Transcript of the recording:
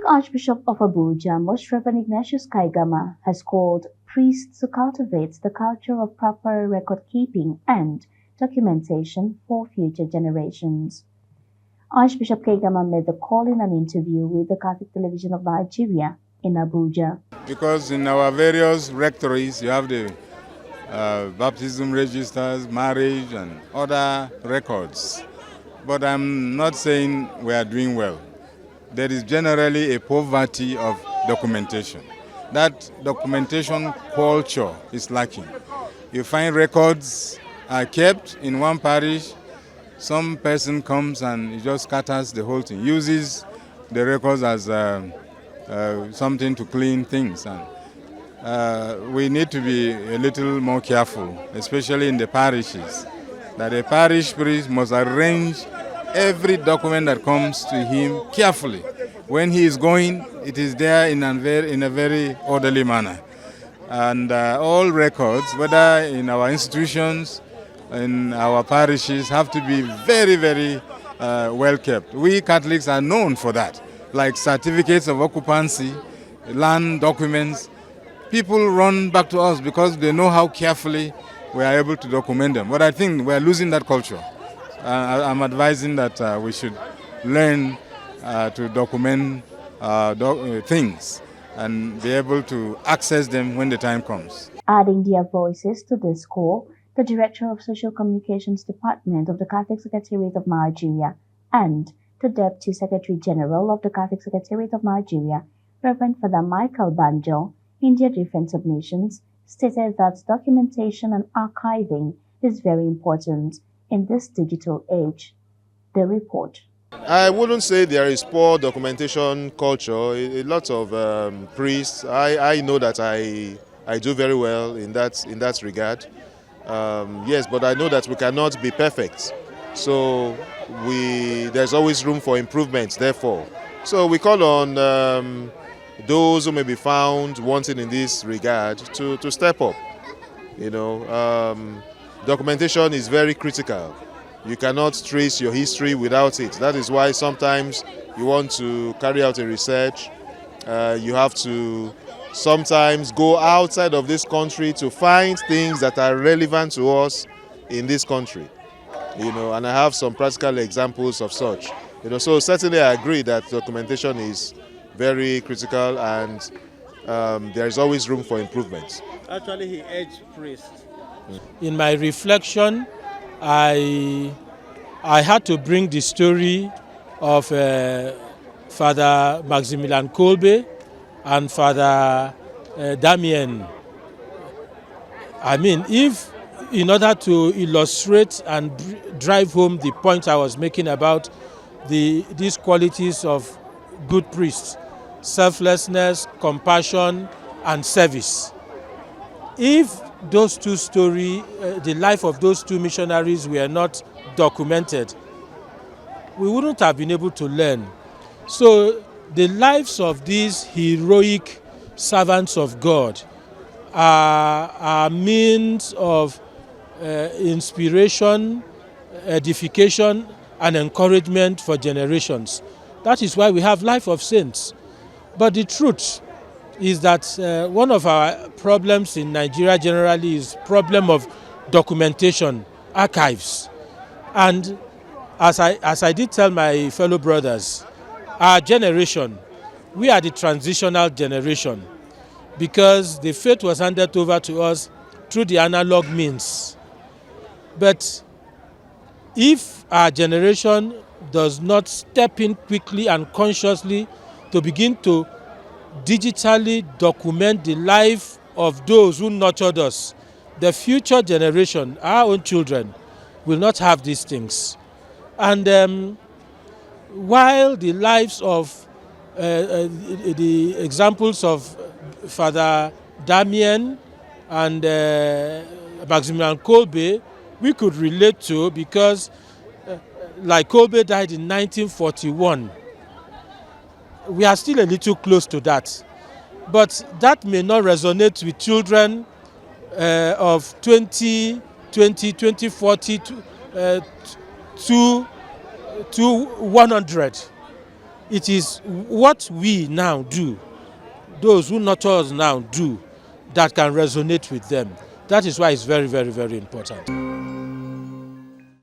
Archbishop of Abuja, Most Reverend Ignatius Kaigama, has called priests to cultivate the culture of proper record keeping and documentation for future generations. Archbishop Kaigama made the call in an interview with the Catholic Television of Nigeria in Abuja. Because in our various rectories, you have the baptism registers, marriage, and other records. But I'm not saying we are doing well. There is generally a poverty of documentation. That documentation culture is lacking. You find records are kept in one parish, some person comes and he just scatters the whole thing, uses the records as something to clean things. And we need to be a little more careful, especially in the parishes, that a parish priest must arrange every document that comes to him carefully. When he is going, it is there in a very orderly manner. And all records, whether in our institutions, in our parishes, have to be very, very well kept. We Catholics are known for that, like certificates of occupancy, land documents. People run back to us because they know how carefully we are able to document them. But I think we are losing that culture. I'm advising that we should learn to document things and be able to access them when the time comes. Adding their voices to this call, the Director of Social Communications Department of the Catholic Secretariat of Nigeria and the Deputy Secretary General of the Catholic Secretariat of Nigeria, Reverend Father Michael Banjo, in their different submissions, stated that documentation and archiving is very important in this digital age. The report. I wouldn't say there is poor documentation culture. A lot of priests, I know that I do very well in that regard. Yes, but I know that we cannot be perfect. So there's always room for improvement, therefore. So we call on those who may be found wanting in this regard to step up. You know, documentation is very critical. You cannot trace your history without it. That is why sometimes you want to carry out a research. You have to sometimes go outside of this country to find things that are relevant to us in this country. You know, and I have some practical examples of such. You know, so certainly I agree that documentation is very critical and there is always room for improvement. Actually, he urged priests. In my reflection, I had to bring the story of Father Maximilian Kolbe and Father Damien. I mean, if in order to illustrate and drive home the point I was making about these qualities of good priests, selflessness, compassion, and service. If those two stories, the life of those two missionaries were not documented, we wouldn't have been able to learn. So the lives of these heroic servants of God are means of inspiration, edification, and encouragement for generations. That is why we have Life of Saints. But the truth is that one of our problems in Nigeria generally is problem of documentation, archives. And as I did tell my fellow brothers, our generation, we are the transitional generation because the faith was handed over to us through the analog means. But if our generation does not step in quickly and consciously to begin to digitally document the life of those who nurtured us, the future generation, our own children, will not have these things. And while the lives of the examples of Father Damien and Maximilian Kolbe, we could relate to because like Kolbe died in 1941. We are still a little close to that. But that may not resonate with children of 2040 to 100. It is what we now do, those who nurture us now do, that can resonate with them. That is why it's very, very, very important.